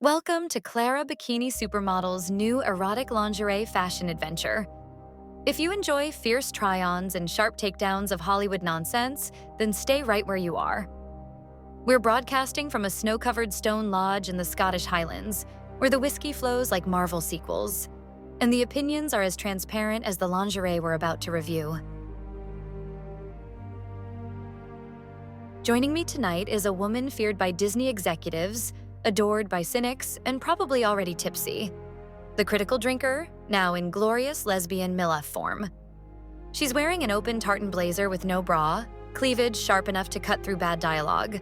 Welcome to Clara Bikini Supermodel's new erotic lingerie fashion adventure. If you enjoy fierce try-ons and sharp takedowns of Hollywood nonsense, then stay right where you are. We're broadcasting from a snow-covered stone lodge in the Scottish Highlands, where the whiskey flows like Marvel sequels, and the opinions are as transparent as the lingerie we're about to review. Joining me tonight is a woman feared by Disney executives, adored by cynics, and probably already tipsy. The critical drinker, now in glorious lesbian MILF form. She's wearing an open tartan blazer with no bra, cleavage sharp enough to cut through bad dialogue.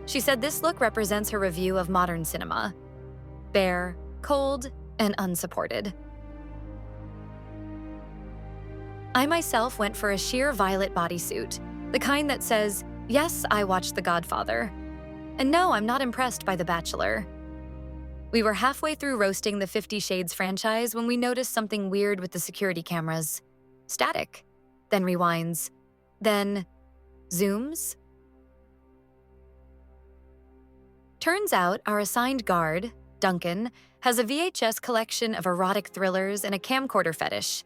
She said this look represents her review of modern cinema. Bare, cold, and unsupported. I myself went for a sheer violet bodysuit, the kind that says, "Yes, I watched The Godfather." And no, I'm not impressed by The Bachelor. We were halfway through roasting the 50 Shades franchise when we noticed something weird with the security cameras. Static, then rewinds, then zooms. Turns out our assigned guard, Duncan, has a VHS collection of erotic thrillers and a camcorder fetish.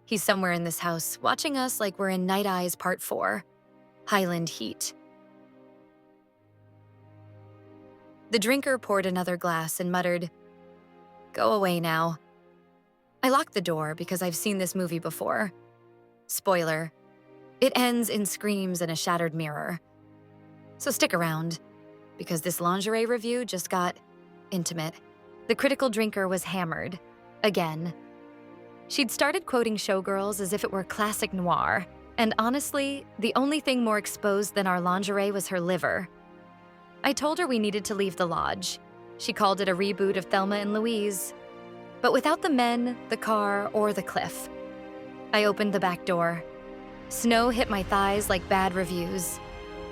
He's somewhere in this house, watching us like we're in Night Eyes Part 4, Highland Heat. The drinker poured another glass and muttered, "Go away now." I locked the door because I've seen this movie before. Spoiler, it ends in screams and a shattered mirror. So stick around, because this lingerie review just got intimate. The critical drinker was hammered, again. She'd started quoting showgirls as if it were classic noir, and honestly, the only thing more exposed than our lingerie was her liver. I told her we needed to leave the lodge. She called it a reboot of Thelma and Louise. But without the men, the car, or the cliff. I opened the back door. Snow hit my thighs like bad reviews.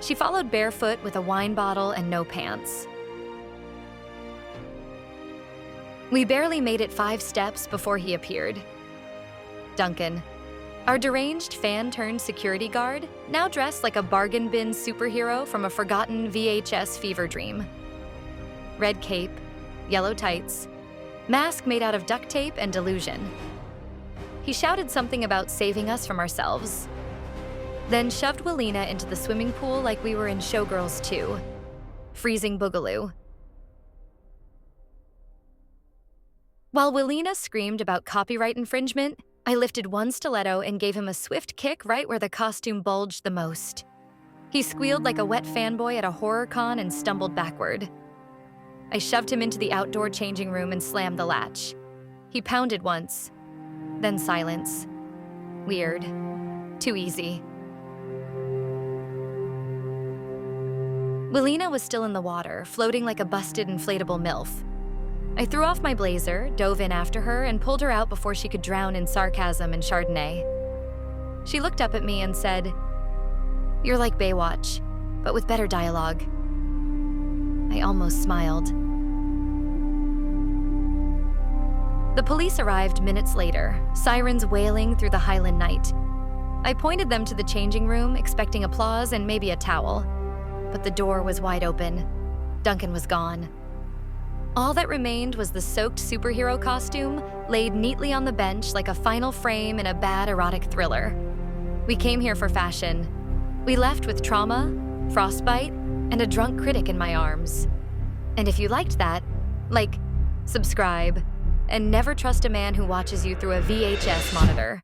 She followed barefoot with a wine bottle and no pants. We barely made it 5 steps before he appeared. Duncan, our deranged fan-turned-security guard, now dressed like a bargain bin superhero from a forgotten VHS fever dream. Red cape, yellow tights, mask made out of duct tape and delusion. He shouted something about saving us from ourselves, then shoved Welina into the swimming pool like we were in Showgirls 2, freezing boogaloo. While Welina screamed about copyright infringement, I lifted one stiletto and gave him a swift kick right where the costume bulged the most. He squealed like a wet fanboy at a horror con and stumbled backward. I shoved him into the outdoor changing room and slammed the latch. He pounded once, then silence. Weird. Too easy. Welina was still in the water, floating like a busted inflatable MILF. I threw off my blazer, dove in after her, and pulled her out before she could drown in sarcasm and Chardonnay. She looked up at me and said, "You're like Baywatch, but with better dialogue." I almost smiled. The police arrived minutes later, sirens wailing through the Highland night. I pointed them to the changing room, expecting applause and maybe a towel. But the door was wide open. Duncan was gone. All that remained was the soaked superhero costume laid neatly on the bench like a final frame in a bad erotic thriller. We came here for fashion. We left with trauma, frostbite, and a drunk critic in my arms. And if you liked that, like, subscribe, and never trust a man who watches you through a VHS monitor.